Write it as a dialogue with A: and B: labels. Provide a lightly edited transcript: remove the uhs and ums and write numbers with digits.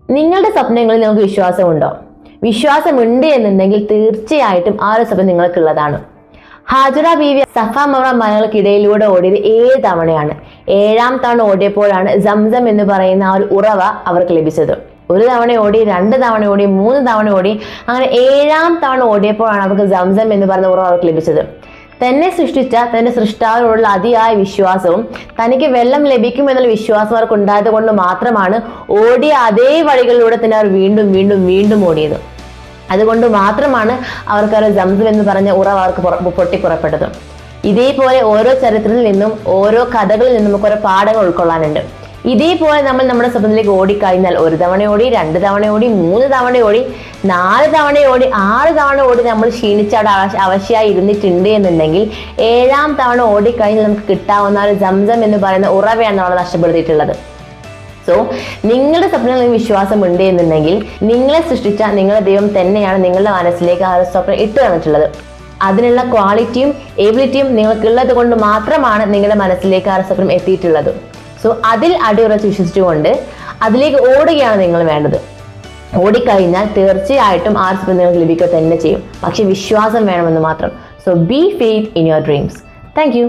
A: നിങ്ങളുടെ സ്വപ്നങ്ങളിൽ നിങ്ങൾക്ക് വിശ്വാസമുണ്ടോ? വിശ്വാസമുണ്ട് എന്നുണ്ടെങ്കിൽ തീർച്ചയായിട്ടും ആ ഒരു സ്വപ്നം നിങ്ങൾക്കുള്ളതാണ്. ഹാജറ ബീവി സഫ മറ മലകൾക്കിടയിലൂടെ ഓടിയത് 7 തവണയാണ്. 7ാം തവണ ഓടിയപ്പോഴാണ് സംസം എന്ന് പറയുന്ന ആ ഒരു ഉറവ അവർക്ക് ലഭിച്ചത്. 1 തവണ ഓടി, 2 തവണ ഓടി, 3 തവണ ഓടി, അങ്ങനെ 7ാം തവണ ഓടിയപ്പോഴാണ് അവർക്ക് സംസം എന്ന് പറയുന്ന ഉറവ അവർക്ക് ലഭിച്ചത്. തന്നെ സൃഷ്ടിച്ച തന്റെ സൃഷ്ടാവിനോടുള്ള അതിയായ വിശ്വാസവും തനിക്ക് വെള്ളം ലഭിക്കും എന്നുള്ള വിശ്വാസം അവർക്ക് ഉണ്ടായത് കൊണ്ട് മാത്രമാണ് ഓടിയ അതേ വഴികളിലൂടെ തന്നെ അവർ വീണ്ടും വീണ്ടും വീണ്ടും ഓടിയത്. അതുകൊണ്ട് മാത്രമാണ് അവർക്ക് ഒരു സംസം എന്ന് പറഞ്ഞ ഉറവ അവർക്ക് പൊട്ടിപ്പുറപ്പെട്ടത്. ഇതേപോലെ ഓരോ ചരിത്രത്തിൽ നിന്നും ഓരോ കഥകളിൽ നിന്നും നമുക്ക് ഓരോ പാഠങ്ങൾ ഉൾക്കൊള്ളാനുണ്ട്. ഇതേപോലെ നമ്മൾ നമ്മുടെ സ്വപ്നത്തിലേക്ക് ഓടിക്കഴിഞ്ഞാൽ 1 തവണ ഓടി, 2 തവണ ഓടി, 3 തവണ ഓടി, 4 തവണ ഓടി, 6 തവണ ഓടി നമ്മൾ ക്ഷീണിച്ച് അവിടെ അവശയായി ഇരുന്നിട്ടുണ്ട് എന്നുണ്ടെങ്കിൽ 7ാം തവണ ഓടിക്കഴിഞ്ഞാൽ നമുക്ക് കിട്ടാവുന്ന ഒരു സംസം എന്ന് പറയുന്ന ഉറവയാണ് നമ്മൾ നഷ്ടപ്പെടുത്തിയിട്ടുള്ളത്. സോ നിങ്ങളുടെ സ്വപ്നങ്ങളിൽ വിശ്വാസം ഉണ്ട് എന്നുണ്ടെങ്കിൽ നിങ്ങളെ സൃഷ്ടിച്ച നിങ്ങളുടെ ദൈവം തന്നെയാണ് നിങ്ങളുടെ മനസ്സിലേക്ക് ആ ഒരു സ്വപ്നം ഇട്ട് തന്നിട്ടുള്ളത്. അതിനുള്ള ക്വാളിറ്റിയും എബിലിറ്റിയും നിങ്ങൾക്കുള്ളത് കൊണ്ട് മാത്രമാണ് നിങ്ങളുടെ മനസ്സിലേക്ക് ആ ഒരു സ്വപ്നം എത്തിയിട്ടുള്ളത്. സോ അതിൽ അടിയുറച്ച് വിശ്വസിച്ചുകൊണ്ട് അതിലേക്ക് ഓടുകയാണ് നിങ്ങൾ വേണ്ടത്. ഓടിക്കഴിഞ്ഞാൽ തീർച്ചയായിട്ടും ആ സ്വപ്നം നിങ്ങൾക്ക് ലഭിക്കുക തന്നെ ചെയ്യും. പക്ഷെ വിശ്വാസം വേണമെന്ന് മാത്രം. So B faith in your dreams. Thank you.